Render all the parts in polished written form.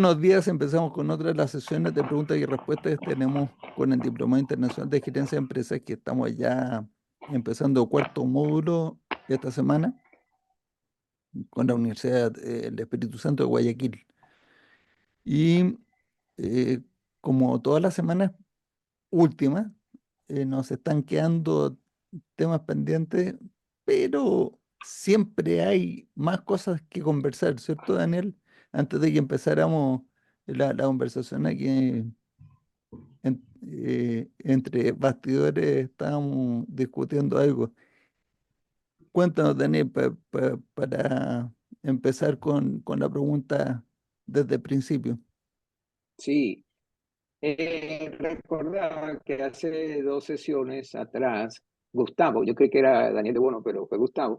buenos días. Empezamos con otra de las sesiones de preguntas y respuestas que tenemos con el Diplomado Internacional de Gerencia de Empresas, que estamos ya empezando cuarto módulo esta semana con la Universidad del Espíritu Santo de Guayaquil. Y eh, como todas las semanas últimas, nos están quedando temas pendientes, pero siempre hay más cosas que conversar, ¿cierto, Daniel? Antes de que empezáramos la conversación aquí, entre bastidores estábamos discutiendo algo. Cuéntanos, Daniel, para empezar con la pregunta desde el principio. Sí, recordaba que hace 2 sesiones atrás, Gustavo, yo creo que era Daniel de Bono, pero fue Gustavo,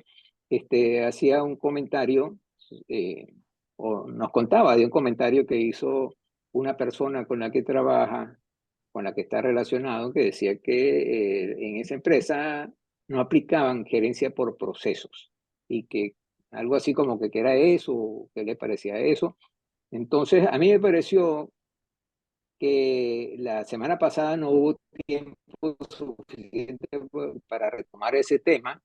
hacía un comentario, eh, o nos contaba de un comentario que hizo una persona con la que trabaja, con la que está relacionado, que decía que en esa empresa no aplicaban gerencia por procesos y que algo así como que era eso, que le parecía eso. Entonces, a mí me pareció que la semana pasada no hubo tiempo suficiente para retomar ese tema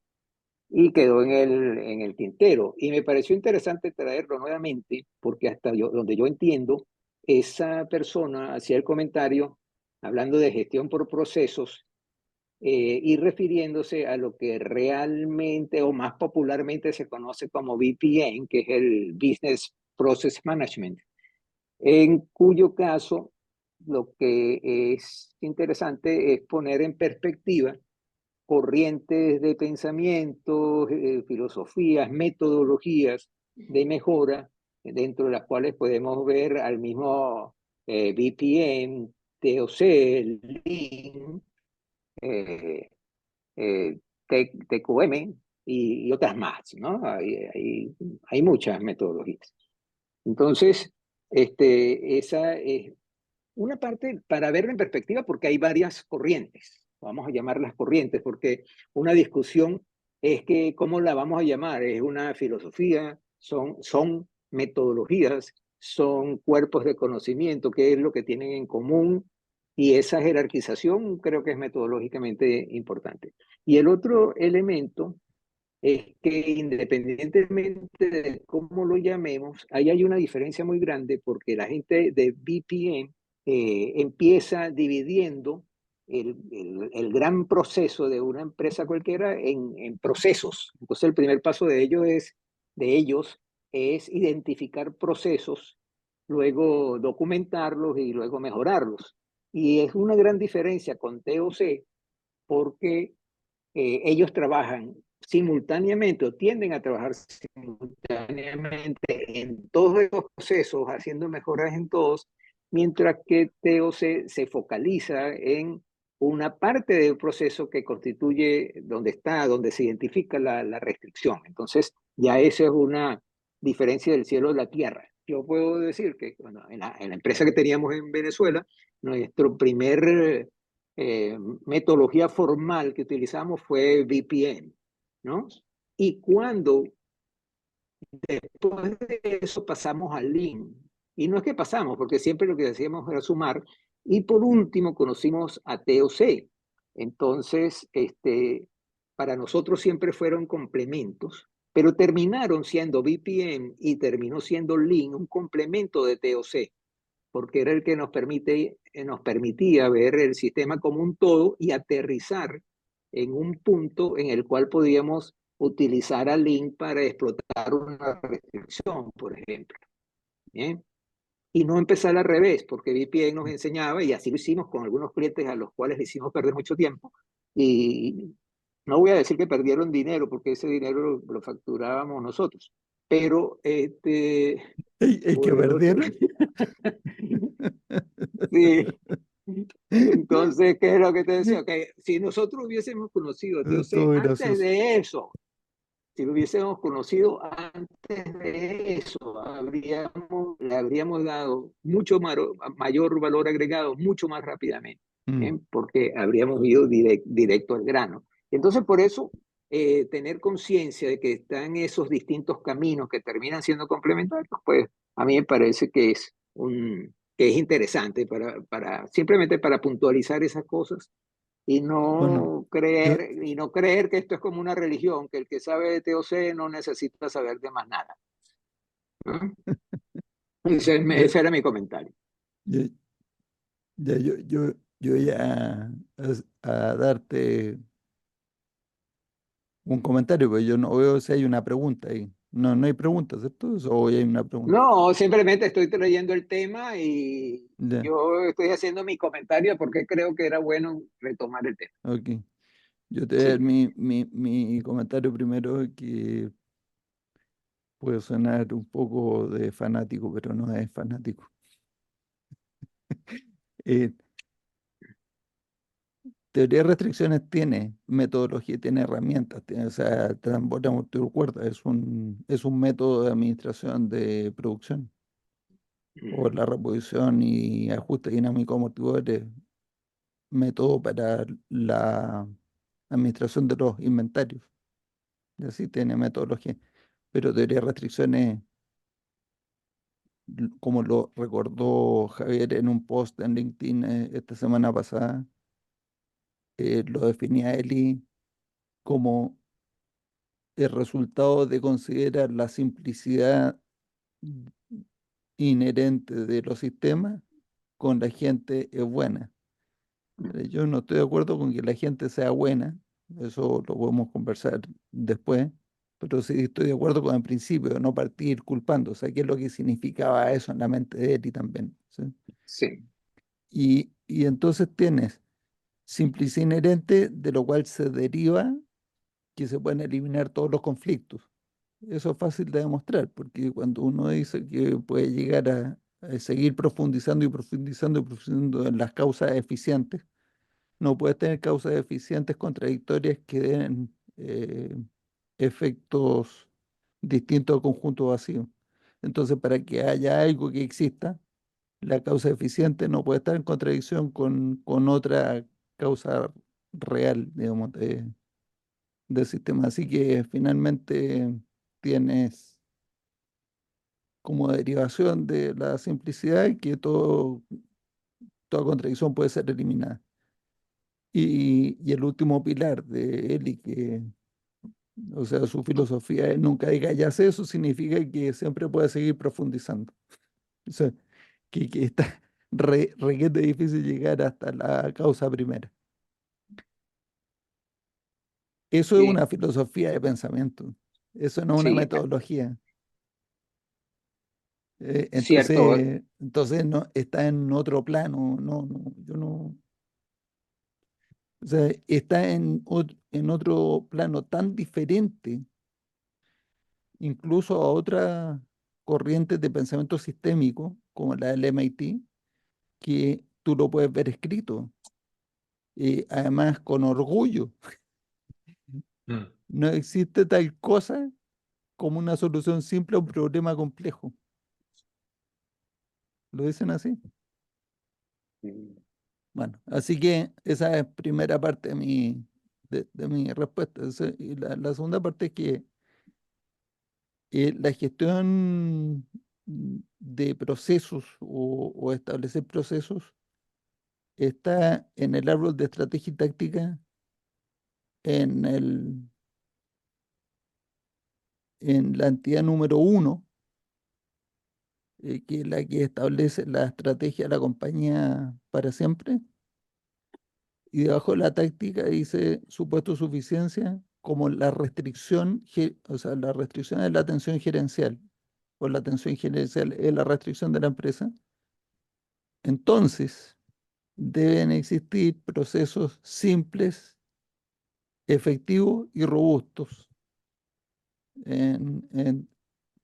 y quedó en el tintero. Y me pareció interesante traerlo nuevamente porque hasta donde yo entiendo, esa persona hacía el comentario hablando de gestión por procesos y refiriéndose a lo que realmente o más popularmente se conoce como BPM, que es el Business Process Management, en cuyo caso lo que es interesante es poner en perspectiva corrientes de pensamiento, filosofías, metodologías de mejora, dentro de las cuales podemos ver al mismo BPM, TOC, Lean, eh, TQM y otras más, ¿no? Hay muchas metodologías. Entonces, esa es una parte para verlo en perspectiva porque hay varias corrientes, vamos a llamarlas corrientes, porque una discusión es que, ¿cómo la vamos a llamar? ¿Es una filosofía? ¿Son metodologías? ¿Son cuerpos de conocimiento? ¿Qué es lo que tienen en común? Y esa jerarquización creo que es metodológicamente importante. Y el otro elemento es que independientemente de cómo lo llamemos, ahí hay una diferencia muy grande porque la gente de BPM empieza dividiendo el gran proceso de una empresa cualquiera en procesos. Entonces el primer paso de ellos es identificar procesos, luego documentarlos y luego mejorarlos. Y es una gran diferencia con TOC porque ellos trabajan simultáneamente o tienden a trabajar simultáneamente en todos los procesos, haciendo mejoras en todos, mientras que TOC se focaliza en una parte del proceso que constituye donde se identifica la restricción. Entonces, ya esa es una diferencia del cielo de la tierra. Yo puedo decir que bueno, en la empresa que teníamos en Venezuela, nuestro primer metodología formal que utilizamos fue VPN, ¿no? Y cuando después de eso pasamos al Lean, y no es que pasamos, porque siempre lo que hacíamos era sumar, y por último conocimos a TOC. Entonces, para nosotros siempre fueron complementos, pero terminaron siendo VPN y terminó siendo Lean un complemento de TOC porque era el que nos permitía ver el sistema como un todo y aterrizar en un punto en el cual podíamos utilizar a Link para explotar una restricción, por ejemplo. ¿Bien? Y no empezar al revés, porque VPN nos enseñaba, y así lo hicimos con algunos clientes a los cuales le hicimos perder mucho tiempo, y no voy a decir que perdieron dinero, porque ese dinero lo facturábamos nosotros, pero ¿El que por el otro, perdieron? sí. Entonces, ¿qué es lo que te decía? Que si nosotros hubiésemos conocido a TOC Estuvo antes gracioso. de eso, si lo hubiésemos conocido antes de eso, le habríamos dado mucho mayor valor agregado mucho más rápidamente, Mm. porque habríamos ido directo al grano. Entonces, por eso, tener conciencia de que están esos distintos caminos que terminan siendo complementarios, pues a mí me parece que es que es interesante simplemente para puntualizar esas cosas Bueno, yo, y no creer que esto es como una religión, que el que sabe de TOC no necesita saber de más nada. ¿No? yo, Ese era mi comentario. yo, yo voy a darte un comentario, pero yo no veo si hay una pregunta ahí. No, no hay preguntas, ¿cierto? ¿O hay una pregunta? No, simplemente estoy trayendo el tema y Ya, yo estoy haciendo mi comentario porque creo que era bueno retomar el tema. ok. Yo te voy a dar Sí, mi comentario primero, que puede sonar un poco de fanático, pero no es fanático. Eh, Teoría de restricciones tiene metodología, tiene herramientas, o sea, transporte multicuerda es un método de administración de producción, o la reposición y ajuste dinámico amortiguadores, método para la administración de los inventarios, y así tiene metodología. Pero teoría de restricciones, como lo recordó Javier en un post en LinkedIn esta semana pasada, lo definía Eli como el resultado de considerar la simplicidad inherente de los sistemas con la gente es buena. Yo no estoy de acuerdo con que la gente sea buena, eso lo podemos conversar después, pero sí estoy de acuerdo con el principio de no partir culpando, o sea, qué es lo que significaba eso en la mente de Eli también. ¿Sí? sí, Y entonces tienes simplicidad inherente, de lo cual se deriva que se pueden eliminar todos los conflictos. Eso es fácil de demostrar, porque cuando uno dice que puede llegar a seguir profundizando y profundizando y profundizando en las causas eficientes, no puedes tener causas eficientes contradictorias que den efectos distintos al conjunto vacío. Entonces, para que haya algo que exista, la causa eficiente no puede estar en contradicción con otra causa real, digamos, del sistema. Así que finalmente tienes como derivación de la simplicidad que toda contradicción puede ser eliminada. Y el último pilar de Eli, que, o sea, su filosofía es nunca diga ya sé, eso significa que siempre puede seguir profundizando. O sea, que está requete difícil llegar hasta la causa primera. Eso es sí, una filosofía de pensamiento, eso no es una sí, metodología. cierto, Entonces no, está en otro plano, no, no, yo no, o sea, está en otro plano tan diferente, incluso a otras corrientes de pensamiento sistémico, como la del MIT, que tú lo puedes ver escrito, y además con orgullo. Mm. No existe tal cosa como una solución simple a un problema complejo. ¿Lo dicen así? Bueno, así que esa es primera parte de mi respuesta. Y la segunda parte es que la gestión de procesos o establecer procesos está en el árbol de estrategia y táctica en en la entidad número uno, que es la que establece la estrategia de la compañía para siempre. Y debajo de la táctica dice supuesto de suficiencia como la restricción, o sea, la restricción de la atención gerencial, o la atención gerencial es la restricción de la empresa. Entonces, deben existir procesos simples, efectivos y robustos en, en,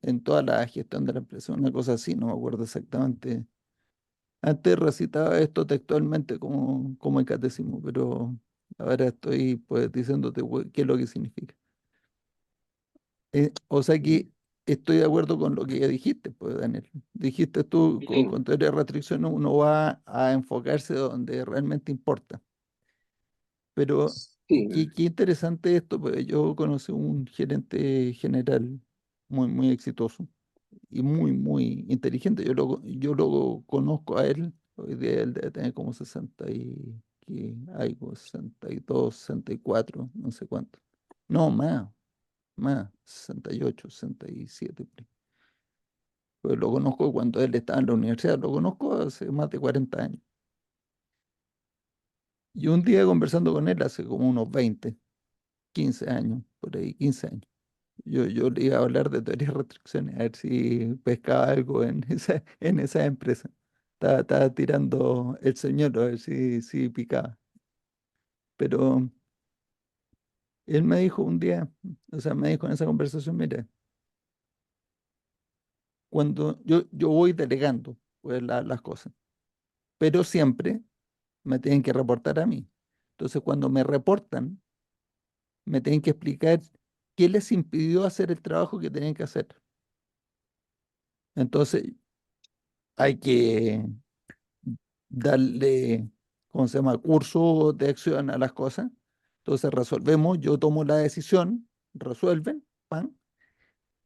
en toda la gestión de la empresa. Una cosa así, no me acuerdo exactamente. Antes recitaba esto textualmente como el catecismo, pero ahora estoy pues diciéndote qué es lo que significa. O sea que estoy de acuerdo con lo que ya dijiste, pues Daniel. Dijiste tú, con bien, teoría de restricción uno va a enfocarse donde realmente importa. Pero sí, qué interesante esto, pues yo conocí un gerente general muy exitoso. y muy, muy inteligente. Yo lo conozco a él, hoy día él debe tener como 60 y algo, 62, 64, no sé cuánto. No, más, 68, 67. Por ahí. Pues lo conozco cuando él estaba en la universidad, lo conozco hace más de 40 años. Y un día conversando con él hace como unos 20, 15 años, por ahí, 15 años. Yo le iba a hablar de teoría de restricciones, a ver si pescaba algo en esa empresa. Estaba tirando el señor a ver si picaba. Pero él me dijo un día, o sea, me dijo en esa conversación, mira, cuando yo voy delegando pues, las cosas, pero siempre me tienen que reportar a mí. Entonces, cuando me reportan, me tienen que explicar qué les impidió hacer el trabajo que tenían que hacer. Entonces, hay que darle, ¿cómo se llama?, curso de acción a las cosas. Entonces resolvemos, yo tomo la decisión, resuelven, pan,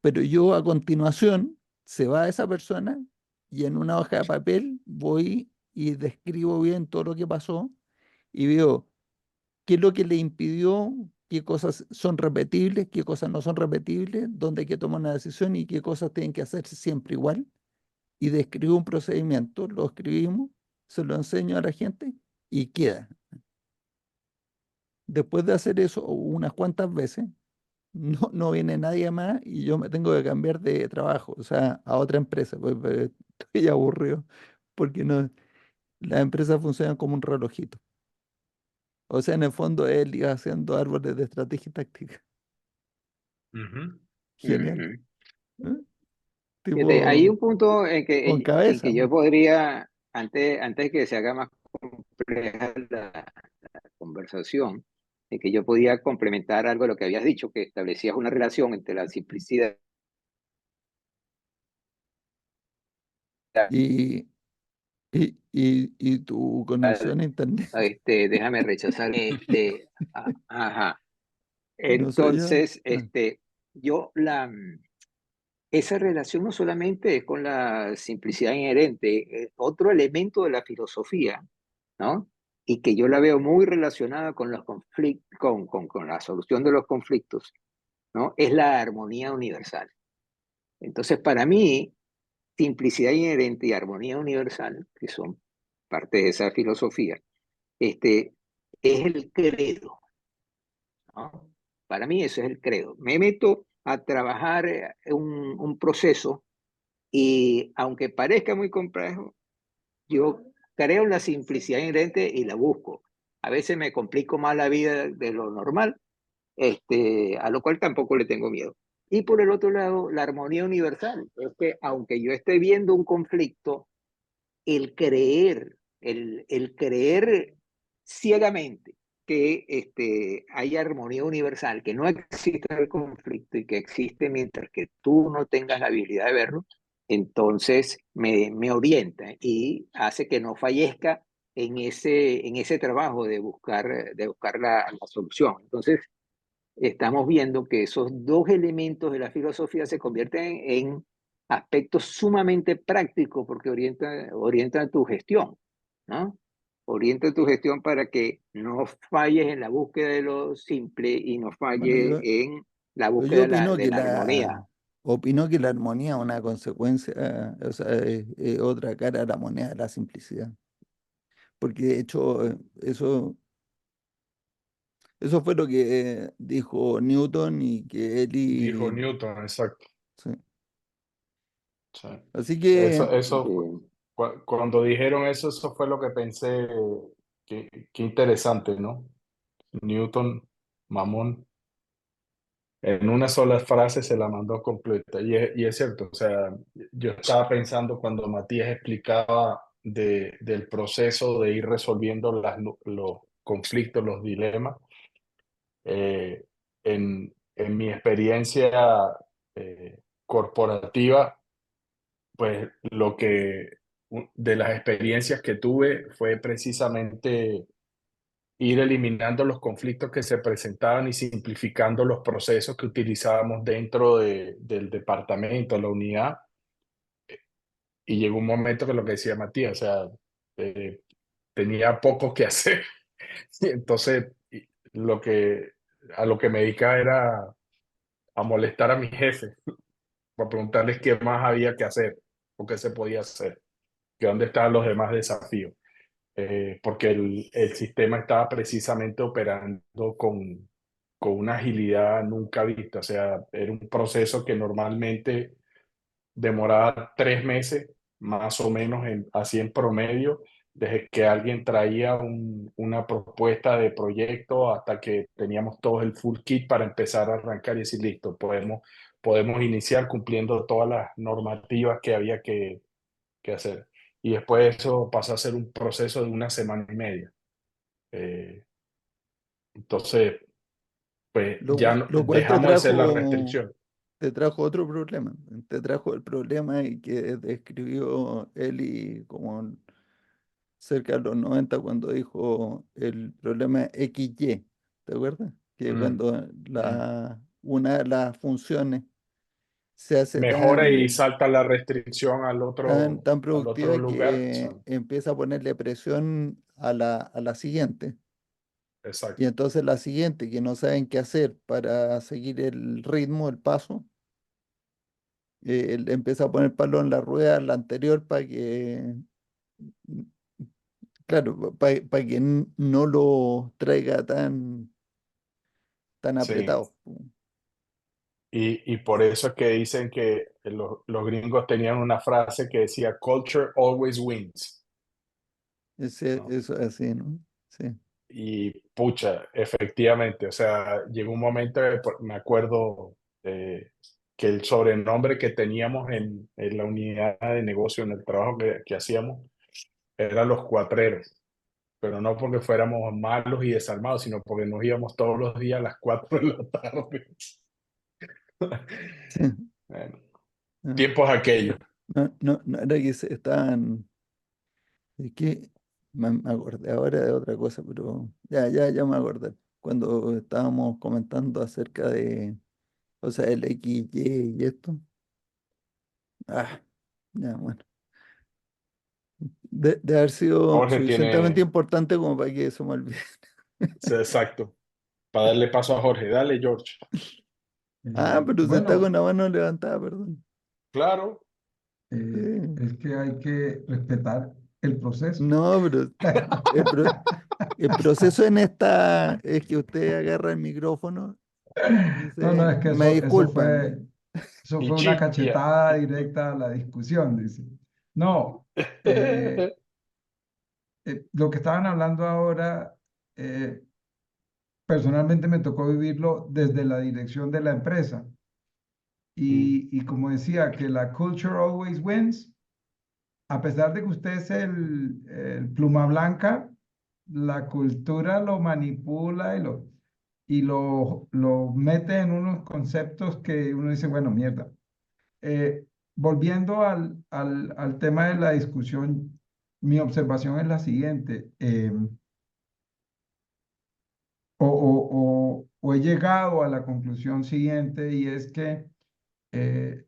pero yo a continuación se va esa persona y en una hoja de papel voy y describo bien todo lo que pasó y veo qué es lo que le impidió, qué cosas son repetibles, qué cosas no son repetibles, dónde hay que tomar una decisión y qué cosas tienen que hacerse siempre igual y describo un procedimiento, lo escribimos, se lo enseño a la gente y queda. Después de hacer eso unas cuantas veces, no viene nadie más y yo me tengo que cambiar de trabajo, o sea, a otra empresa, pues, estoy aburrido porque no, las empresas funcionan como un relojito. O sea, en el fondo él iba haciendo árboles de estrategia y táctica. Ujú. Genial, ¿eh? Fíjate, hay Tipo, un punto con en cabeza, que yo ¿no? podría, antes que se haga más compleja la conversación, en que yo podía complementar algo de lo que habías dicho, que establecías una relación entre la simplicidad. Y, y tu conexión a internet, Déjame rechazar, ajá. no soy yo. Entonces, yo esa relación no solamente es con la simplicidad inherente, otro elemento de la filosofía, ¿no? Y que yo la veo muy relacionada con los conflictos, con la solución de los conflictos, ¿no? Es la armonía universal. Entonces, para mí, simplicidad inherente y armonía universal, que son parte de esa filosofía, es el credo, ¿no? Para mí eso es el credo. Me meto a trabajar un proceso y aunque parezca muy complejo, yo creo en la simplicidad inherente y la busco. A veces me complico más la vida de lo normal, a lo cual tampoco le tengo miedo. Y por el otro lado, la armonía universal. Es que aunque yo esté viendo un conflicto, el creer ciegamente que hay armonía universal, que no existe el conflicto y que existe mientras que tú no tengas la habilidad de verlo, entonces me orienta y hace que no fallezca en ese trabajo de buscar la solución. Entonces, estamos viendo que esos dos elementos de la filosofía se convierten en aspectos sumamente prácticos porque orientan tu gestión, ¿no? Orienta tu gestión para que no falles en la búsqueda de lo simple y no Bueno, falles en la yo búsqueda de la armonía. opino que la armonía es una consecuencia, o sea, es otra cara a la moneda de la simplicidad. Porque de hecho, eso fue lo que dijo Newton y que él Dijo y... Newton, exacto. Sí. Sí. Así que, Cuando dijeron eso, eso fue lo que pensé, qué interesante, ¿no? Newton, mamón, en una sola frase se la mandó completa. Y es cierto, o sea, yo estaba pensando cuando Matías explicaba del proceso de ir resolviendo los conflictos, los dilemas, eh, en mi experiencia corporativa, pues de las experiencias que tuve fue precisamente ir eliminando los conflictos que se presentaban y simplificando los procesos que utilizábamos dentro del departamento, la unidad. y llegó un momento que lo que decía Matías, o sea, tenía poco que hacer. Y entonces, a lo que me dedicaba era a molestar a mi jefe, para preguntarles qué más había que hacer, o qué se podía hacer, que dónde estaban los demás desafíos. Porque el sistema estaba precisamente operando con una agilidad nunca vista. O sea, era un proceso que normalmente demoraba 3 meses, más o menos, así en promedio, desde que alguien traía una propuesta de proyecto hasta que teníamos todo el full kit para empezar a arrancar y decir, listo, podemos iniciar cumpliendo todas las normativas que había que hacer. Y después eso pasó a ser un proceso de 1 semana y media. Entonces, pues ya Lo cual dejamos de ser la restricción. te trajo otro problema. Te trajo el problema y que describió Eli como cerca de los 90 cuando dijo el problema XY. ¿Te acuerdas? Que Mm, cuando mm. una de las funciones se hace Mejora y salta la restricción tan al otro productiva lugar. que empieza a ponerle presión a la siguiente. Y Exacto. entonces la siguiente, que no saben qué hacer para seguir el ritmo, el paso, él empieza a poner palo en la rueda la anterior para que, mm, claro, para que no lo traiga tan Sí. apretado. Y por eso es que dicen que los gringos tenían una frase que decía, culture always wins, ¿no? Eso es así, ¿no? Sí. Y pucha, efectivamente, o sea, llegó un momento que me acuerdo que el sobrenombre que teníamos en la unidad de negocio, en el trabajo que hacíamos, eran los cuatreros, pero no porque fuéramos malos y desarmados, sino porque nos íbamos todos los días a las 4 de la tarde. Sí. Bueno, No, tiempos aquellos. no era que estaban. Es que me acordé ahora de otra cosa, pero ya me acordé. Cuando estábamos comentando acerca de, o sea, el XY y esto. Ah, ya, bueno. De haber sido Jorge suficientemente tiene, importante como para que eso me olvide. sí, exacto, para darle paso a Jorge. Dale, George. Pero usted está con Bueno, la mano levantada, perdón. Claro. Sí. es que hay que respetar el proceso. No, pero el, pro- el proceso en esta es que usted agarra el micrófono y No, no, dice, es que me disculpan. eso Y fue una chilla. cachetada directa a la discusión, dice. No, eh, lo que estaban hablando ahora, eh, personalmente me tocó vivirlo desde la dirección de la empresa. Y como decía, que la culture always wins. A pesar de que usted es el pluma blanca, la cultura lo manipula y lo mete en unos conceptos que uno dice, bueno, mierda. Volviendo al tema de la discusión, mi observación es la siguiente, o he llegado a la conclusión siguiente y es que eh,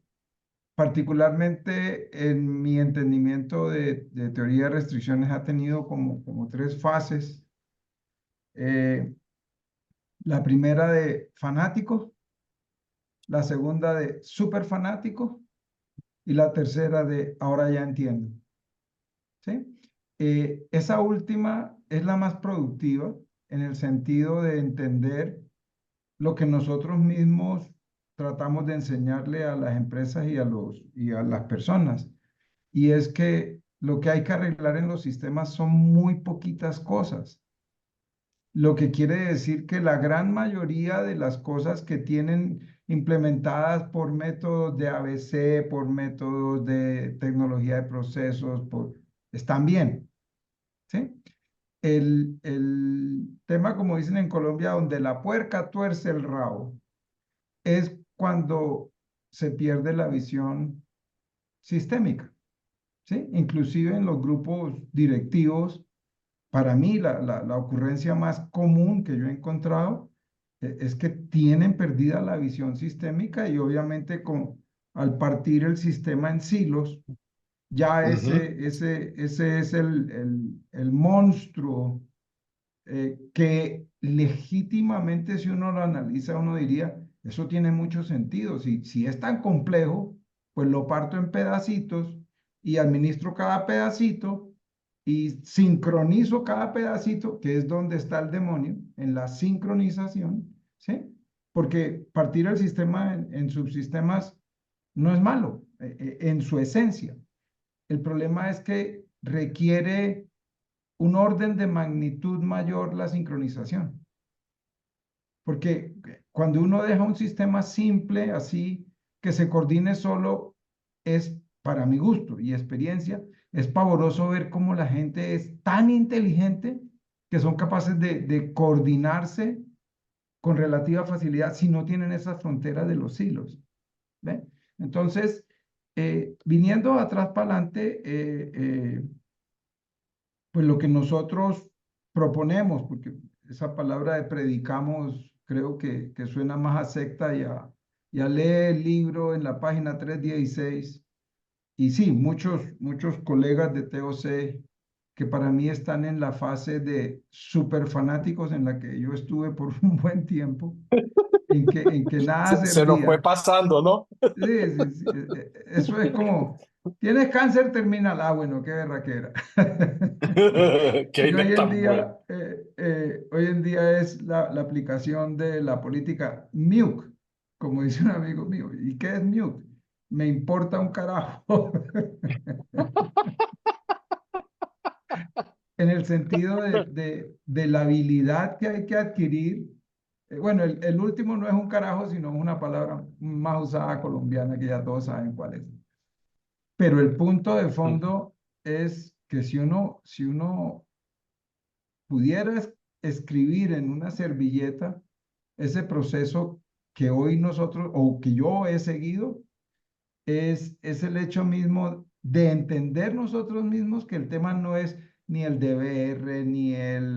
particularmente en mi entendimiento de teoría de restricciones ha tenido como tres fases. Eh, la primera de fanático, la segunda de súper fanático y la tercera de ahora ya entiendo. ¿Sí? Esa última es la más productiva en el sentido de entender lo que nosotros mismos tratamos de enseñarle a las empresas y a las personas. Y es que lo que hay que arreglar en los sistemas son muy poquitas cosas, lo que quiere decir que la gran mayoría de las cosas que tienen implementadas por métodos de ABC, por métodos de tecnología de procesos, están bien, ¿sí? El tema, como dicen en Colombia, donde la puerca tuerce el rabo, es cuando se pierde la visión sistémica. ¿Sí? Inclusive en los grupos directivos, para mí la ocurrencia más común que yo he encontrado es que tienen perdida la visión sistémica y obviamente al partir el sistema en silos, Ya Ujú. ese es el monstruo que legítimamente, si uno lo analiza, uno diría, eso tiene mucho sentido. Si es tan complejo, pues lo parto en pedacitos y administro cada pedacito y sincronizo cada pedacito, que es donde está el demonio, en la sincronización, ¿sí? Porque partir el sistema en subsistemas no es malo, en su esencia. El problema es que requiere un orden de magnitud mayor la sincronización. Porque cuando uno deja un sistema simple, así, que se coordine solo, es, para mi gusto y experiencia, es pavoroso ver cómo la gente es tan inteligente que son capaces de coordinarse con relativa facilidad si no tienen esas fronteras de los hilos. ¿Ve? Entonces, viniendo atrás para adelante, pues lo que nosotros proponemos, porque esa palabra de predicamos creo que suena más a secta y a leer el libro en la página 316. Y sí, muchos colegas de TOC que para mí están en la fase de super fanáticos en la que yo estuve por un buen tiempo, en que nada Se nos fue servía. pasando, ¿no? Sí, sí, sí, eso es como, tienes cáncer terminal, ah, bueno, qué berraquera. Que Y no es tan bueno. hoy en día es la aplicación de la política MIUC, como dice un amigo mío. ¿Y qué es MIUC? Me importa un carajo. En el sentido de la habilidad que hay que adquirir. Bueno, el último no es un carajo, sino una palabra más usada colombiana que ya todos saben cuál es. Pero el punto de fondo es que si uno pudiera escribir en una servilleta ese proceso que hoy nosotros, o que yo he seguido, es el hecho mismo de entender nosotros mismos que el tema no es ni el DBR, ni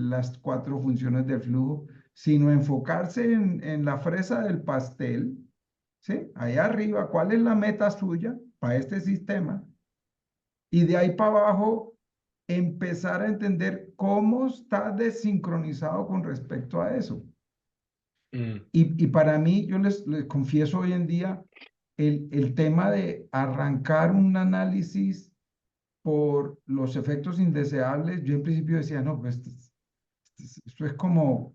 las cuatro funciones del flujo, sino enfocarse en la fresa del pastel, ¿sí? Ahí arriba, ¿cuál es la meta suya para este sistema? Y de ahí para abajo, empezar a entender cómo está desincronizado con respecto a eso. Mm. Y para mí, yo les confieso hoy en día, el tema de arrancar un análisis por los efectos indeseables, yo en principio decía, no, pues esto es como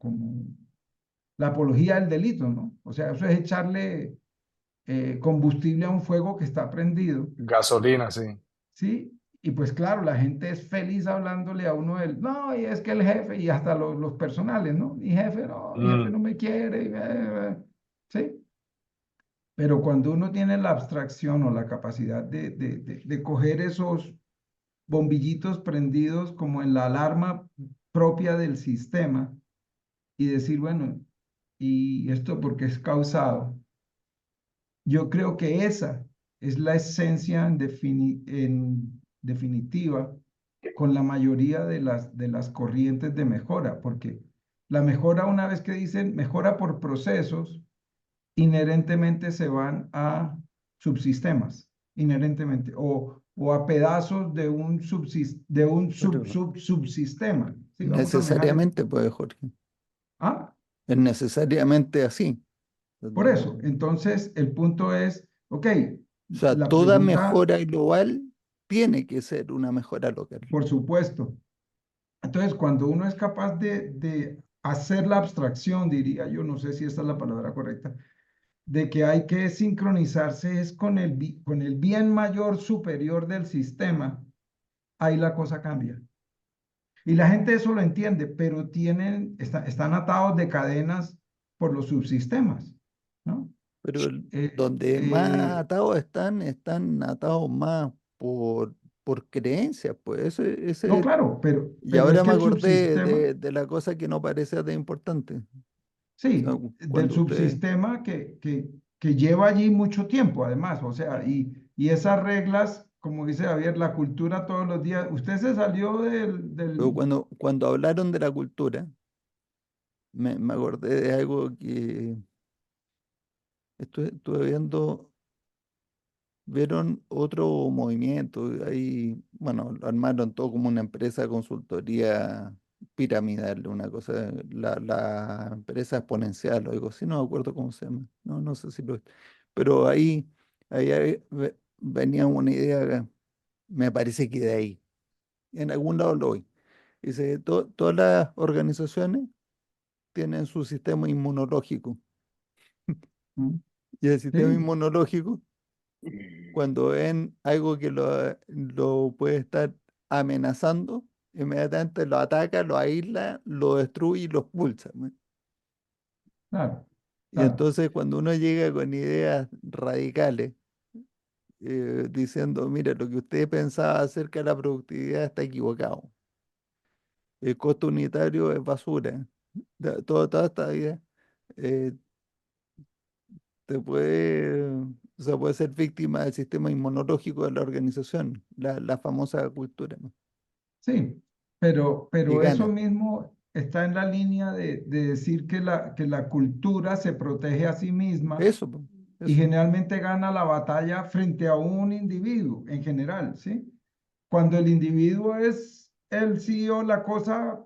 la apología del delito, ¿no? O sea, eso es echarle combustible a un fuego que está prendido. Gasolina, sí. ¿Sí? Y pues claro, la gente es feliz hablándole a uno del, no, y es que el jefe, y hasta los personales, ¿no? Mi jefe Mm. no me quiere, ¿sí? Pero cuando uno tiene la abstracción o la capacidad de coger esos bombillitos prendidos como en la alarma propia del sistema y decir, bueno, ¿y esto por qué es causado? Yo creo que esa es la esencia en definitiva con la mayoría de las corrientes de mejora, porque la mejora, una vez que dicen mejora por procesos, inherentemente se van a subsistemas, inherentemente, o a pedazos de un, Pero subsistema. ¿Sí? Vamos a manejar el... necesariamente, pues, Jorge, Ah, es necesariamente así. por No- eso. Entonces, el punto es, ok, O sea, la toda pregunta, mejora global tiene que ser una mejora local. por supuesto. Entonces, cuando uno es capaz de hacer la abstracción, diría yo, no sé si esta es la palabra correcta, de que hay que sincronizarse es con con el bien mayor superior del sistema, ahí la cosa cambia. Y la gente eso lo entiende, pero están atados de cadenas por los subsistemas, ¿no? Pero Eh, donde más eh, atados están atados más por creencias, pues no, ese, claro, y pero es ahora que me el acordé subsistema, de la cosa que no parece de importante. O sea, sí, del cuando usted, subsistema que lleva allí mucho tiempo, además, o sea, y esas reglas, como dice Javier, la cultura todos los días, usted se salió pero del... cuando hablaron de la cultura, me acordé de algo que estuve viendo vieron otro movimiento. Ahí, bueno, lo armaron todo como una empresa de consultoría piramidal, una cosa, la empresa exponencial o algo así, no me acuerdo cómo se llama. No, no sé si lo es. Pero venía una idea, me parece que de ahí, en algún lado lo oí. Dice, todas las organizaciones tienen su sistema inmunológico. ¿Mm? Y el sistema Sí, inmunológico, cuando ven algo que lo puede estar amenazando, inmediatamente lo ataca, lo aísla, lo destruye y lo expulsa, ¿no? claro, Y claro. entonces cuando uno llega con ideas radicales, diciendo, mira, lo que usted pensaba acerca de la productividad está equivocado. El costo unitario es basura. Toda esta idea eh, o sea, puede ser víctima del sistema inmunológico de la organización, la famosa cultura, ¿no? Sí, Y pero eso gana. mismo está en la línea de decir que la cultura se protege a sí misma Eso, po, y eso. generalmente gana la batalla frente a un individuo en general, ¿sí? Cuando el individuo es el CEO, la cosa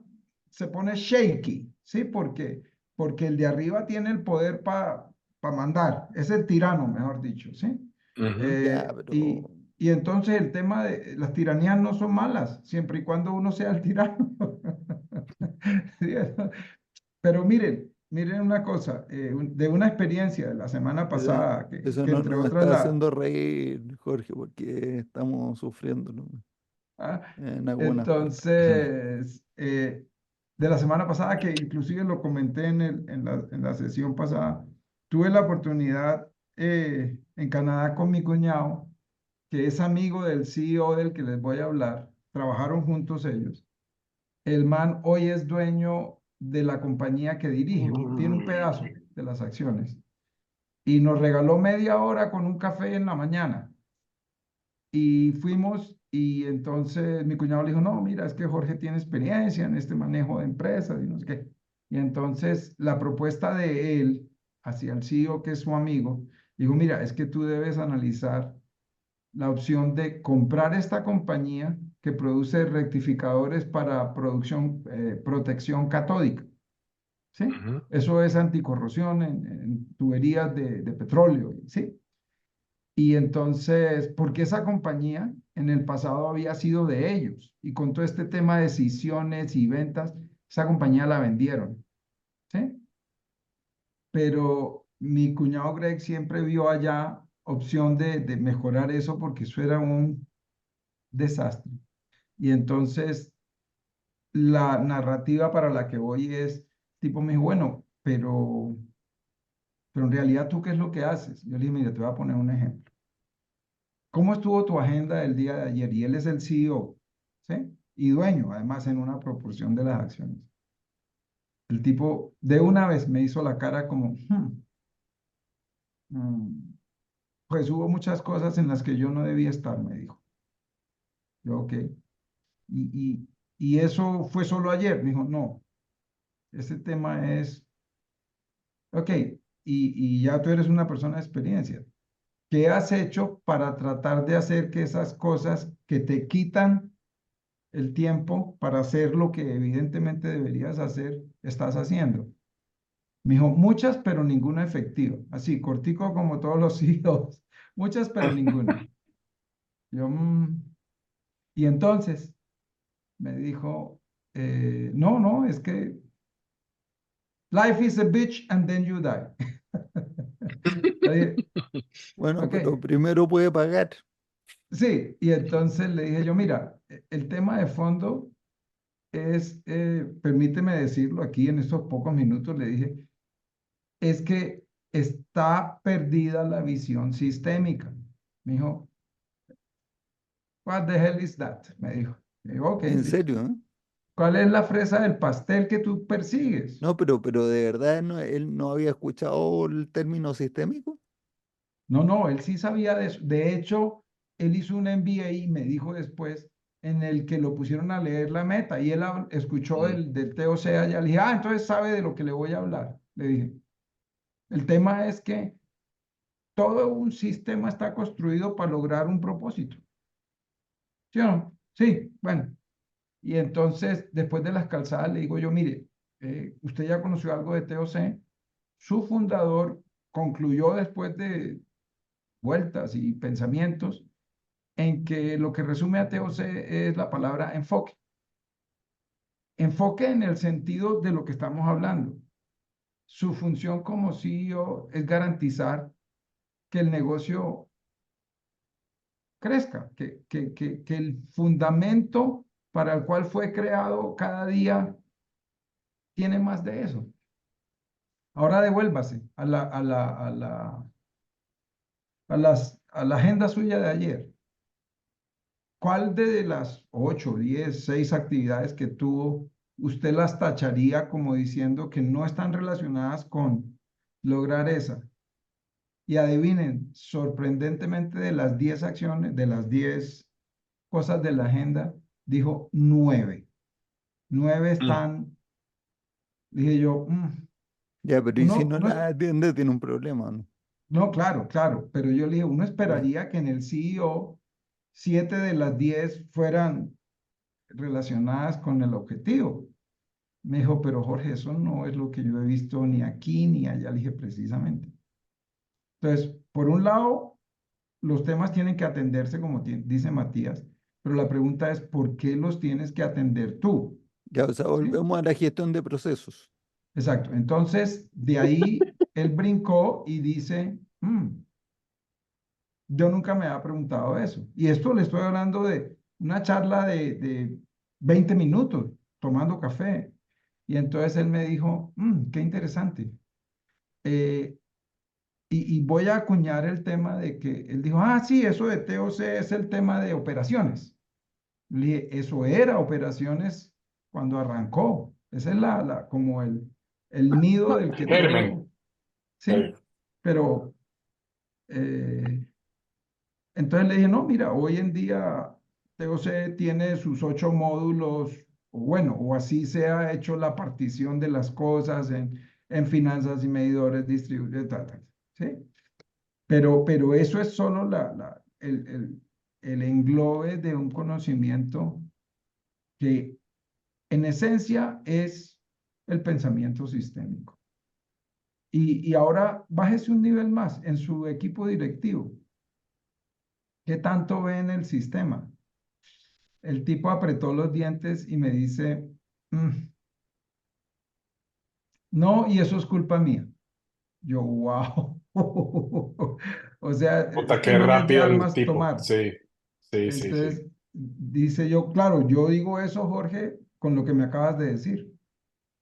se pone shaky, ¿sí? Porque el de arriba tiene el poder para mandar, es el tirano, mejor dicho, ¿sí? Ujú. Ya, Eh, pero y, y entonces el tema de las tiranías no son malas, siempre y cuando uno sea el tirano. Sí, pero miren una cosa, de una experiencia de la semana eso, pasada, eso que no entre nos otras está la... haciendo reír, Jorge, porque estamos sufriendo, ¿no? ah, En algunas partes. entonces, de la semana pasada, que inclusive lo comenté en la sesión pasada, tuve la oportunidad en Canadá con mi cuñado, que es amigo del CEO del que les voy a hablar, trabajaron juntos ellos. El man hoy es dueño de la compañía que dirige, tiene un pedazo de las acciones y nos regaló media hora con un café en la mañana. Y fuimos y entonces mi cuñado le dijo, no, mira, es que Jorge tiene experiencia en este manejo de empresas y no sé qué. Y entonces la propuesta de él hacia el CEO, que es su amigo, dijo, mira, es que tú debes analizar la opción de comprar esta compañía que produce rectificadores para protección catódica, ¿sí? Ujú. Eso es anticorrosión en tuberías de petróleo, ¿sí? Y entonces, porque esa compañía en el pasado había sido de ellos y con todo este tema de decisiones y ventas, esa compañía la vendieron, ¿sí? Pero mi cuñado Greg siempre vio allá opción de mejorar eso porque eso era un desastre. Y entonces la narrativa para la que voy es, tipo, me dijo, bueno, pero en realidad tú qué es lo que haces. Yo le dije, mira, te voy a poner un ejemplo. ¿Cómo estuvo tu agenda del día de ayer? Y él es el CEO, ¿sí? Y dueño, además, en una proporción de las acciones. El tipo de una vez me hizo la cara como, mm, pues hubo muchas cosas en las que yo no debía estar, me dijo. Yo, ok. Y, y, y eso fue solo ayer. Me dijo, no, ese tema es, ok, y ya tú eres una persona de experiencia. ¿Qué has hecho para tratar de hacer que esas cosas que te quitan el tiempo para hacer lo que evidentemente deberías hacer, estás haciendo? Me dijo, muchas, pero ninguna efectiva. Así, cortico como todos los hijos. Muchas, pero ninguna. Yo, y entonces me dijo, no, no, es que life is a bitch and then you die. Le dije, Bueno, ok, pero primero puede pagar. sí. Y entonces le dije yo, mira, el tema de fondo es, permíteme decirlo aquí en estos pocos minutos, le dije, es que está perdida la visión sistémica. Me dijo, what the hell is that? Me dijo. Le digo, ok, En listo. serio, ¿eh? ¿Cuál es la fresa del pastel que tú persigues? No, pero de verdad no, él no había escuchado el término sistémico. No, no, él sí sabía de eso. De hecho, él hizo un MBA y me dijo después en el que lo pusieron a leer la meta y él escuchó Mm. del TOC allá. Le dije, entonces sabe de lo que le voy a hablar. Le dije, el tema es que todo un sistema está construido para lograr un propósito. ¿Sí o no? Sí, bueno. Y entonces, después de las calzadas, le digo yo, mire, usted ya conoció algo de TOC. Su fundador concluyó después de vueltas y pensamientos en que lo que resume a TOC es la palabra enfoque. Enfoque en el sentido de lo que estamos hablando. Su función como CEO es garantizar que el negocio crezca, que el fundamento para el cual fue creado cada día tiene más de eso. Ahora devuélvase a la agenda suya de ayer. ¿Cuál de las 8, 10, 6 actividades que tuvo, usted las tacharía como diciendo que no están relacionadas con lograr esa? Y adivinen, sorprendentemente de las 10 acciones, de las 10 cosas de la agenda, dijo 9. 9 están, dije yo, Ya, pero ¿y si uno, no uno, la atiende, tiene un problema, ¿no? no, claro, claro, pero yo le dije, uno Ya. esperaría que en el CEO 7 de las 10 fueran relacionadas con el objetivo. Me dijo, pero Jorge, eso no es lo que yo he visto ni aquí ni allá. Le dije, precisamente. Entonces, por un lado, los temas tienen que atenderse, como dice Matías, pero la pregunta es, ¿por qué los tienes que atender tú? Ya, o sea, ¿Sí? volvemos a la gestión de procesos. Exacto. Entonces, de ahí él brincó y dice, yo nunca me había preguntado eso. Y esto le estoy hablando de una charla de 20 minutos tomando café. Y entonces él me dijo, qué interesante. Eh, y voy a acuñar el tema de que él dijo, sí, eso de TOC es el tema de operaciones. Le dije, eso era operaciones cuando arrancó. Esa es como el nido del que Germen. todo, sí. Pero eh, entonces le dije, no, mira, hoy en día TOC tiene sus 8 módulos, o bueno, o así se ha hecho la partición de las cosas en finanzas y medidores, distribuidores, ¿sí? Pero eso es solo el englobe de un conocimiento que en esencia es el pensamiento sistémico. Y ahora bájese un nivel más en su equipo directivo. ¿Qué tanto ve en el sistema? El tipo apretó los dientes y me dice, no, y eso es culpa mía. Yo, wow. O sea, Puta, este qué man es de rápido el armas tipo. tomar. Sí, sí, sí, sí. Entonces, dice yo, claro, yo digo eso, Jorge, con lo que me acabas de decir.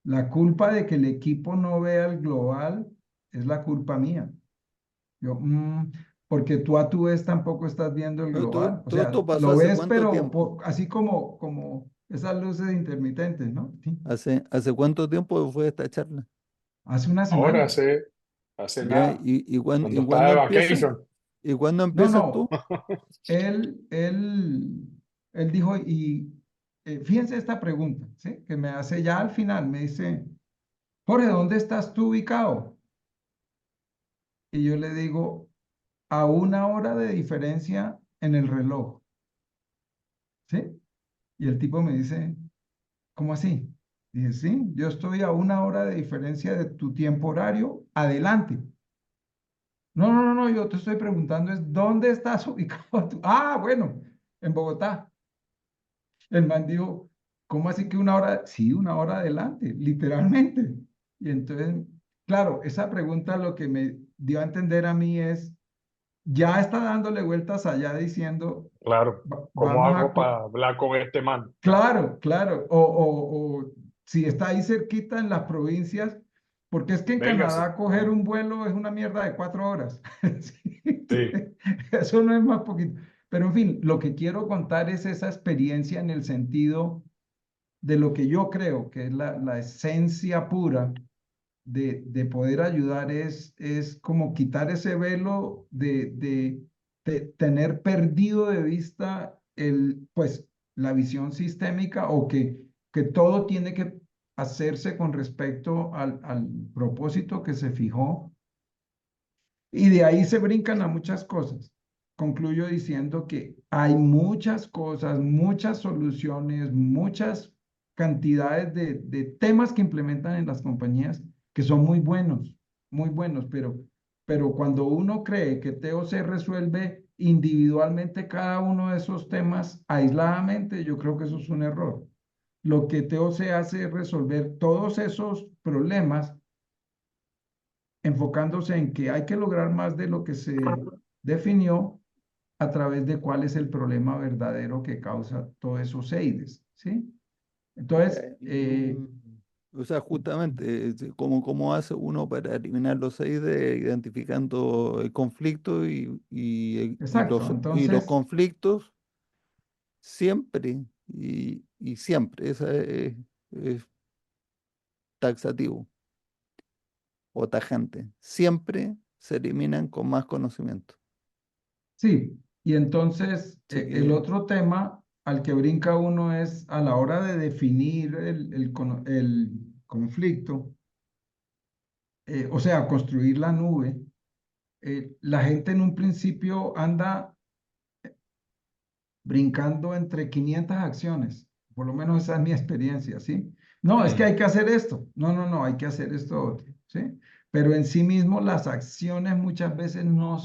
La culpa de que el equipo no vea el global es la culpa mía. Yo, porque tú a tu vez tampoco estás viendo el Pero global. O todo sea, esto pasó lo hace ves, cuánto pero tiempo. así como esas luces intermitentes, ¿no? Sí. ¿Hace cuánto tiempo fue esta charla? Hace una Ahora semana. hace Ya, nada, y cuando cuándo estaba de empieza? vacation. ¿Y cuándo No, empiezas tú? no. Él, él, él dijo, y fíjense esta pregunta, ¿sí? Que me hace ya al final, me dice, Jorge, ¿dónde estás tú ubicado? Y yo le digo, a 1 hora de diferencia en el reloj, ¿sí? Y el tipo me dice, ¿cómo así? Dije, sí, yo estoy a 1 hora de diferencia de tu tiempo horario, adelante. No, no, no, no, yo te estoy preguntando es, ¿dónde estás ubicado tú? Bueno, en Bogotá. El man dijo, ¿cómo así que 1 hora? Sí, 1 hora adelante, literalmente. Y entonces, claro, esa pregunta lo que me dio a entender a mí es, ya está dándole vueltas allá diciendo, Claro, ¿cómo vamos hago para hablar con este man? claro, claro, o si está ahí cerquita en las provincias, porque es que en Véngase. Canadá coger un vuelo es una mierda de 4 horas. Sí, Sí, eso no es más poquito. Pero en fin, lo que quiero contar es esa experiencia en el sentido de lo que yo creo que es la esencia pura de poder ayudar es como quitar ese velo de tener perdido de vista pues, la visión sistémica o que todo tiene que hacerse con respecto al propósito que se fijó Y de ahí se brincan a muchas cosas. Concluyo diciendo que hay muchas cosas, muchas soluciones, muchas cantidades de temas que implementan en las compañías que son muy buenos, pero cuando uno cree que TOC resuelve individualmente cada uno de esos temas aisladamente, yo creo que eso es un error. Lo que TOC hace es resolver todos esos problemas enfocándose en que hay que lograr más de lo que se definió a través de cuál es el problema verdadero que causa todos esos EIDES, ¿sí? Entonces, O sea, justamente, ¿cómo hace uno para eliminar los EIDES identificando el conflicto exacto, y los entonces, conflictos siempre y siempre? Esa es taxativo o tajante. Siempre se eliminan con más conocimiento. sí, y entonces Así el que, otro tema al que brinca uno es a la hora de definir el conflicto, o sea, construir la nube, la gente en un principio anda brincando entre 500 acciones. Por lo menos esa es mi experiencia, ¿sí? No, es que hay que hacer esto. No, no, no, hay que hacer esto otro, ¿sí? Pero en sí mismo las acciones muchas veces no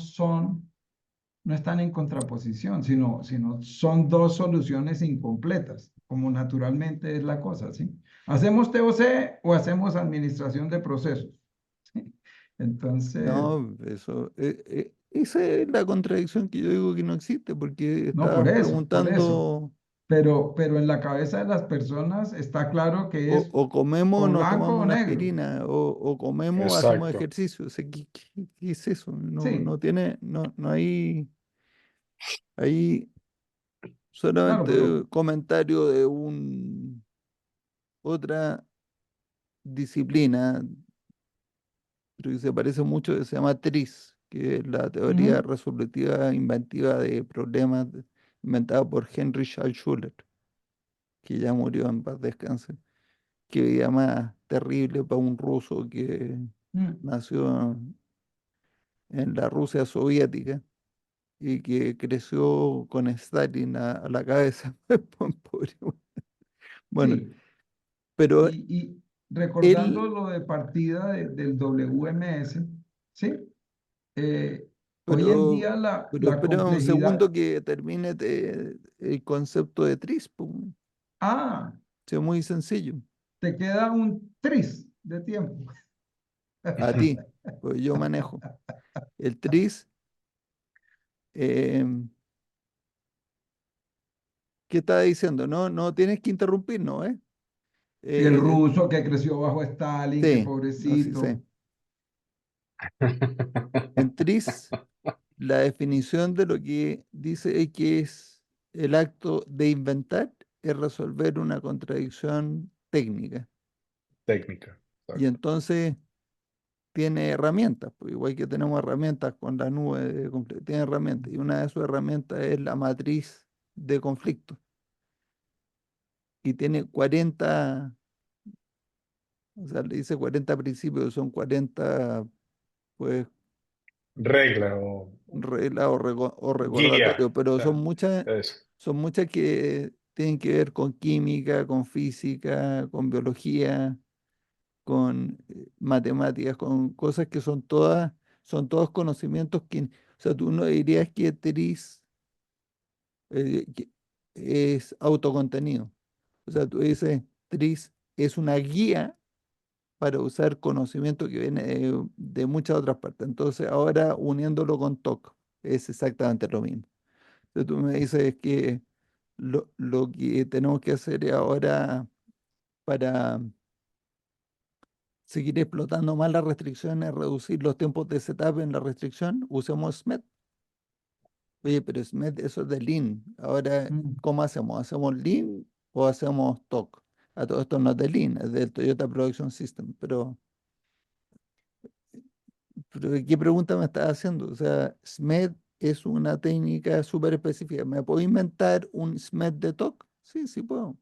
están en contraposición, sino son dos soluciones incompletas, como naturalmente es la cosa, ¿sí? ¿Hacemos TOC o hacemos administración de procesos? ¿Sí? Entonces, no, esa es la contradicción que yo digo que no existe, porque no, estás por eso. preguntando Pero en la cabeza de las personas está claro que es o comemos o o nos blanco tomamos o una negro. aspirina, o comemos o hacemos Exacto. ejercicio. O sea, ¿qué es eso? No, Sí, no tiene, no hay claro, solamente pero comentario de otra disciplina, pero que se parece mucho, que se llama TRIZ, que es la teoría ujú, resolutiva inventiva de problemas inventada por Heinrich Altschuler, que ya murió, en paz descanse, que vida más terrible para un ruso que mm, nació en la Rusia soviética y que creció con Stalin a la cabeza. Pobre hombre. Bueno, sí. pero Y recordando él, lo de partida del WMS, ¿sí? Hoy en pero, día pero la espera un segundo complejidad, que termine el concepto de TRIZ, po. ah, Es muy sencillo. te queda un tris de tiempo. A ti, pues yo manejo. El TRIZ, eh, ¿qué estaba diciendo? No, no tienes que interrumpir, ¿no? El Eh, ruso que creció bajo Stalin, que sí, no, sí sé. pobrecito. En TRIZ, la definición de lo que dice es que es el acto de inventar es resolver una contradicción técnica. Técnica. Y Exacto. entonces tiene herramientas, pues igual que tenemos herramientas con la nube de conflicto, tiene herramientas. Y una de sus herramientas es la matriz de conflicto. Y tiene 40, o sea, le dice 40 principios, son 40, pues, Regla o reglas o recordatorios, guía. pero Eso. son muchas que tienen que ver con química, con física, con biología, con matemáticas, con cosas que son todos conocimientos que, o sea, tú no dirías que TRIZ que es autocontenido. O sea, tú dices, TRIZ es una guía para usar conocimiento que viene de muchas otras partes. Entonces, ahora uniéndolo con TOC, es exactamente lo mismo. Entonces, tú me dices que lo que tenemos que hacer ahora para seguir explotando más las restricciones, reducir los tiempos de setup en la restricción, usemos SMED. Oye, pero SMED, eso es de Lean. Ahora, Mm. ¿cómo hacemos? ¿Hacemos Lean o hacemos TOC? A todo esto no es de Lean, es del Toyota Production System. Pero ¿qué pregunta me estás haciendo? O sea, SMED es una técnica súper específica. ¿Me puedo inventar un SMED de TOC? Sí, sí puedo.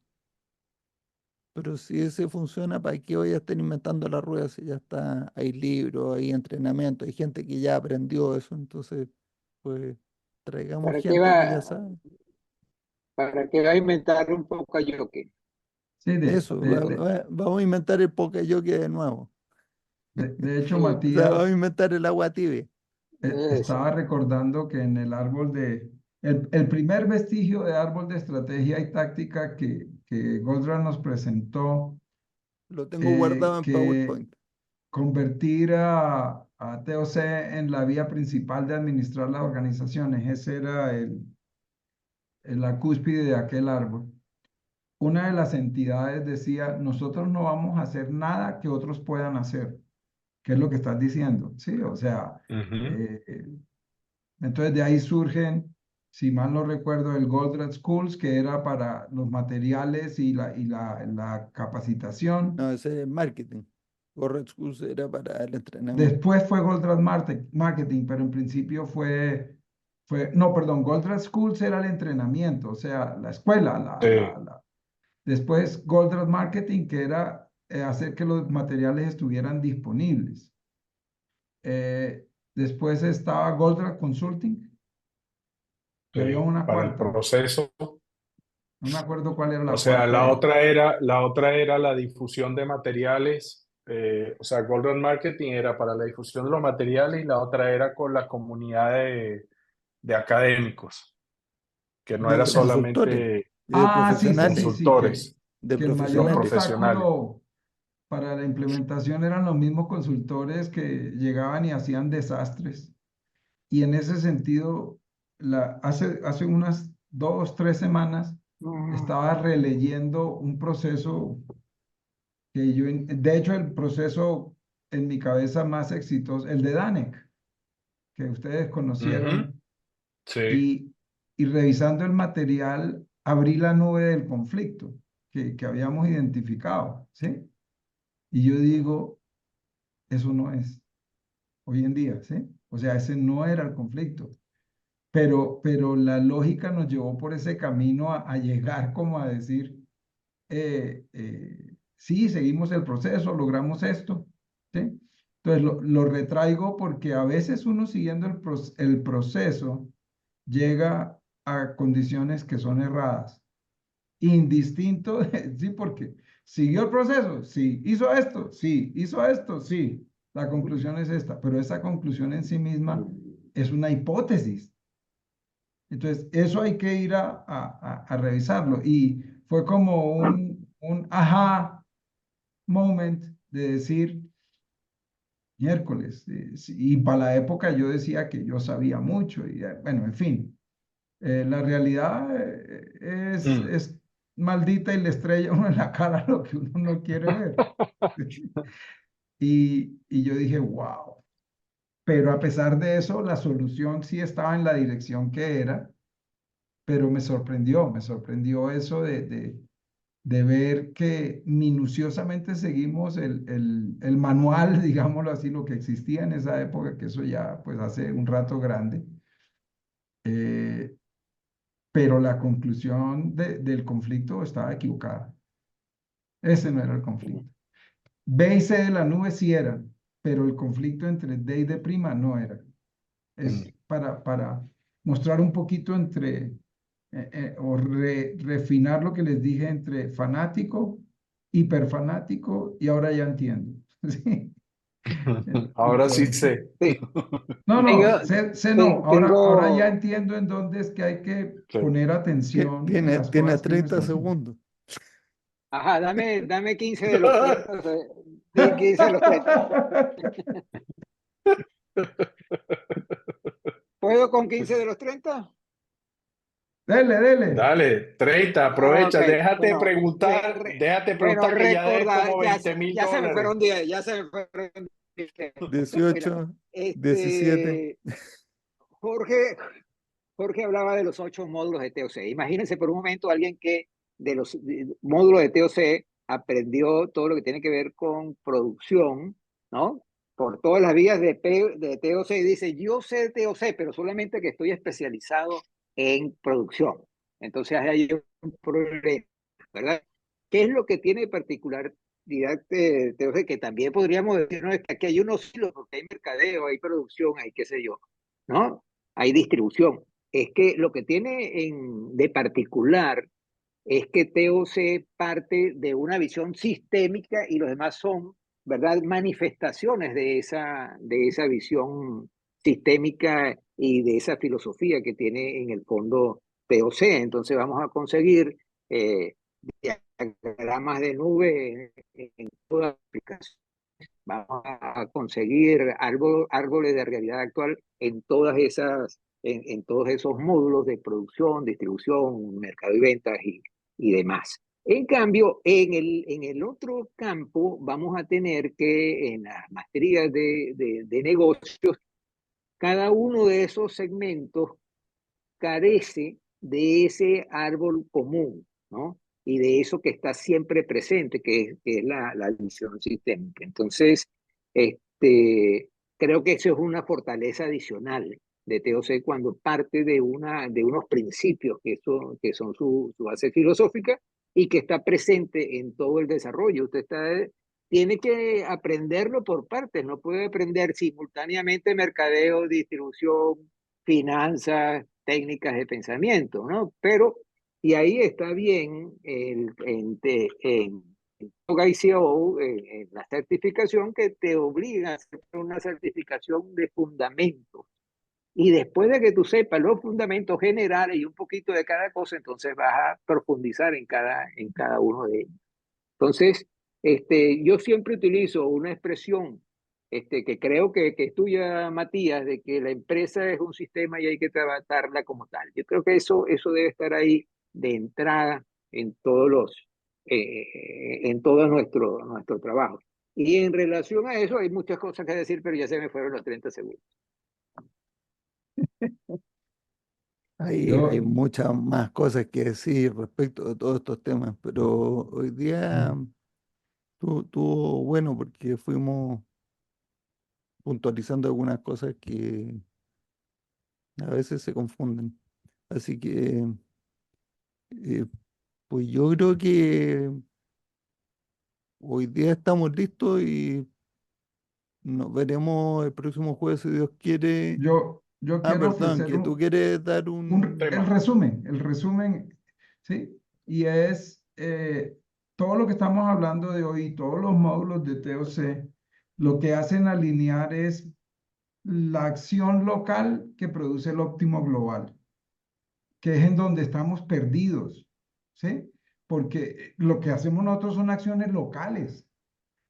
Pero si ese funciona, ¿para qué hoy estén inventando la rueda si ya está, hay libros, hay entrenamiento, hay gente que ya aprendió eso? Entonces, pues traigamos ¿Para qué gente que ya va, sabe. para qué va a inventar un poco yoke? Sí, Eso, vamos a inventar el Pokéyoke de nuevo. de hecho, Sí, O sea, vamos a Matías, inventar el agua tibia. eso. estaba recordando que en el árbol el primer vestigio de árbol de estrategia y táctica que Goldratt nos presentó, Lo tengo guardado en que PowerPoint. convertir a TOC en la vía principal de administrar las organizaciones, ese era la cúspide de aquel árbol. Una de las entidades decía, nosotros no vamos a hacer nada que otros puedan hacer. ¿Qué es lo que estás diciendo? Sí, o sea, Ujú. entonces de ahí surgen, si mal no recuerdo, el Goldratt Schools, que era para los materiales y la capacitación. No, ese es marketing. Correct Schools era para el entrenamiento. Después fue Goldratt Marketing, pero en principio no, perdón, Goldratt Schools era el entrenamiento, o sea, la escuela. Sí. Después Goldratt Marketing, que era hacer que los materiales estuvieran disponibles. Eh, Después estaba Goldratt Consulting y había Sí, una para el cuarta. proceso. No me acuerdo cuál era O la sea, cuarta. la otra era la difusión de materiales. O sea, Golden Marketing era para la difusión de los materiales y la otra era con la comunidad de académicos, que no era De consultores solamente y de Ah, sí, sí, profesionales. sí, sí, consultores, De que el los mayor profesionales. profesionales. obstáculo para la implementación eran los mismos consultores que llegaban y hacían desastres. Y en ese sentido, hace unas 2, 3 semanas Mm, estaba releyendo un proceso que de hecho, el proceso en mi cabeza más exitoso, el de Danek, que ustedes Ujú. conocieron, Sí. y, y revisando el material, abrí la nube del conflicto que habíamos identificado, ¿sí? Y yo digo, eso no es hoy en día, ¿sí? O sea, ese no era el conflicto. Pero la lógica nos llevó por ese camino a llegar como a decir, sí, seguimos el proceso, logramos esto, ¿sí? Entonces lo retraigo porque a veces uno siguiendo el proceso llega a condiciones que son erradas, indistinto sí, porque siguió el proceso, sí, hizo esto, sí, la conclusión es esta, pero esa conclusión en sí misma es una hipótesis. Entonces, eso hay que ir a revisarlo. Y fue como un aha moment de decir, miércoles, sí, y para la época yo decía que yo sabía mucho. Y bueno, en fin, la realidad Mm. es maldita y le estrella a uno en la cara lo que uno no quiere ver. Y yo dije, wow. Pero a pesar de eso, la solución sí estaba en la dirección que era, pero me sorprendió eso de ver que minuciosamente seguimos el manual, digámoslo así, lo que existía en esa época, que eso ya pues hace un rato grande, eh, pero la conclusión del conflicto estaba equivocada. Ese no era el mm, conflicto. B y C de la nube sí eran, pero el conflicto entre D y D' no era. Es Mm. para mostrar un poquito refinar lo que les dije entre fanático, hiperfanático y ahora ya entiendo. ¿Sí? Ahora sí Entonces, sé. sí, no, tengo, no, sé no, ahora ya tengo, entiendo en dónde es que hay que Sí. poner atención en las Tiene cosas que uno 30 está haciendo. segundos. ajá, dame 15 de los 30, de 15 de los 30. ¿Puedo con 15 de los 30? Dele, dele. Dale, 30, Ah, ok, aprovecha, bueno, déjate bueno, preguntar que ya debes recordar, como 20.000 ya se me dólares. fueron 10, ya se me fueron 10. Mira, 18, 17. Jorge, Jorge hablaba de los 8 módulos de TOC. Imagínense por un momento alguien que de los módulos de TOC aprendió todo lo que tiene que ver con producción, ¿no? Por todas las vías de TOC y dice, yo sé TOC, pero solamente que estoy especializado en producción. Entonces hay un problema, ¿verdad? ¿Qué es lo que tiene de particularidad TOC? Que también podríamos decir, no, es que aquí hay unos hilos, porque hay mercadeo, hay producción, hay qué sé yo, ¿no? Hay distribución. Es que lo que tiene de particular es que TOC parte de una visión sistémica y los demás son, ¿verdad?, manifestaciones de esa visión sistémica y de esa filosofía que tiene en el fondo TOC. Entonces vamos a conseguir diagramas de nube en toda la aplicación. Vamos a conseguir árboles de realidad actual en todas esas, en todos esos módulos de producción, distribución, mercado y ventas y demás. En cambio, en el otro campo vamos a tener que en las maestrías de negocios, cada uno de esos segmentos carece de ese árbol común, ¿no? Y de eso que está siempre presente, que es la visión sistémica. Entonces, creo que eso es una fortaleza adicional de TOC cuando parte de unos principios que son su base filosófica y que está presente en todo el desarrollo. Tiene que aprenderlo por partes, no puede aprender simultáneamente mercadeo, distribución, finanzas, técnicas de pensamiento, ¿no? Pero, y ahí está bien en ICO, en la certificación, que te obliga a hacer una certificación de fundamentos. Y después de que tú sepas los fundamentos generales y un poquito de cada cosa, entonces vas a profundizar en cada uno de ellos. Entonces, yo siempre utilizo una expresión que creo que es tuya, Matías, de que la empresa es un sistema y hay que tratarla como tal. Yo creo que eso debe estar ahí de entrada en en todo nuestro trabajo. Y en relación a eso hay muchas cosas que decir, pero ya se me fueron los 30 segundos. Hay muchas más cosas que decir respecto de todos estos temas, pero hoy día tuvo bueno porque fuimos puntualizando algunas cosas que a veces se confunden. Así que, eh, pues yo creo que hoy día estamos listos y nos veremos el próximo jueves si Dios quiere. Yo quiero Perdón, ofrecer que tú quieres dar el resumen, ¿sí? Y es todo lo que estamos hablando de hoy, todos los módulos de TOC, lo que hacen alinear es la acción local que produce el óptimo global, que es en donde estamos perdidos, ¿sí? Porque lo que hacemos nosotros son acciones locales,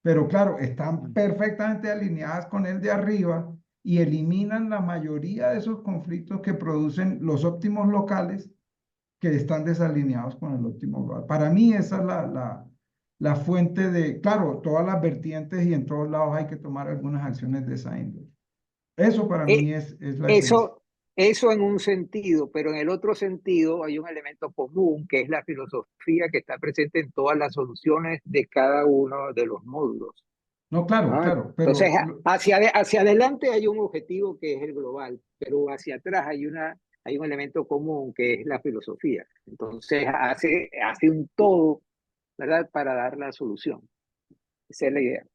pero claro, están perfectamente alineadas con el de arriba y eliminan la mayoría de esos conflictos que producen los óptimos locales que están desalineados con el óptimo global. Para mí esa es la fuente de, claro, todas las vertientes y en todos lados hay que tomar algunas acciones de esa índole. Eso para mí es la esencia. Eso en un sentido, pero en el otro sentido hay un elemento común que es la filosofía que está presente en todas las soluciones de cada uno de los módulos, No, claro, ¿no? claro, Entonces, pero hacia adelante hay un objetivo que es el global, pero hacia atrás hay un elemento común que es la filosofía. Entonces, hace un todo, ¿verdad?, para dar la solución. Esa es la idea.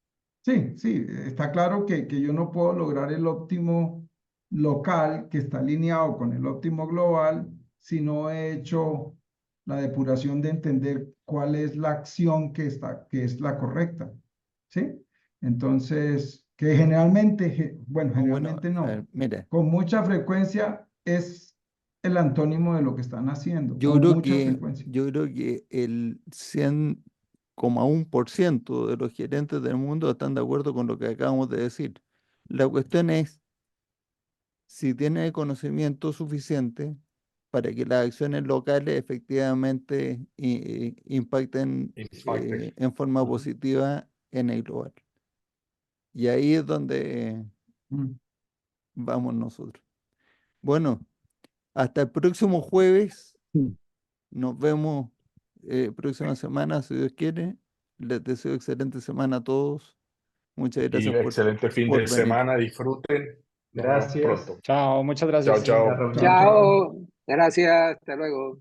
sí, sí, está claro que yo no puedo lograr el óptimo local que está alineado con el óptimo global si no he hecho la depuración de entender cuál es la acción que es la correcta, ¿sí? Entonces, que generalmente, bueno, bueno, generalmente a ver, no, mira, con mucha frecuencia es el antónimo de lo que están haciendo, yo con creo mucha que, frecuencia. yo creo que el 100,1% de los gerentes del mundo están de acuerdo con lo que acabamos de decir. La cuestión es si tiene el conocimiento suficiente para que las acciones locales efectivamente impacten Impacte. en forma Ujú. positiva en el global. Y ahí es donde Mm. vamos nosotros. Bueno, hasta el próximo jueves. Nos vemos próxima semana, si Dios quiere. Les deseo excelente semana a todos. Muchas Y gracias excelente fin por de venir. semana, disfruten. Nos vemos Gracias. pronto. Chao, muchas Chao, gracias. chao. Chao, chao. Chao, gracias, hasta luego.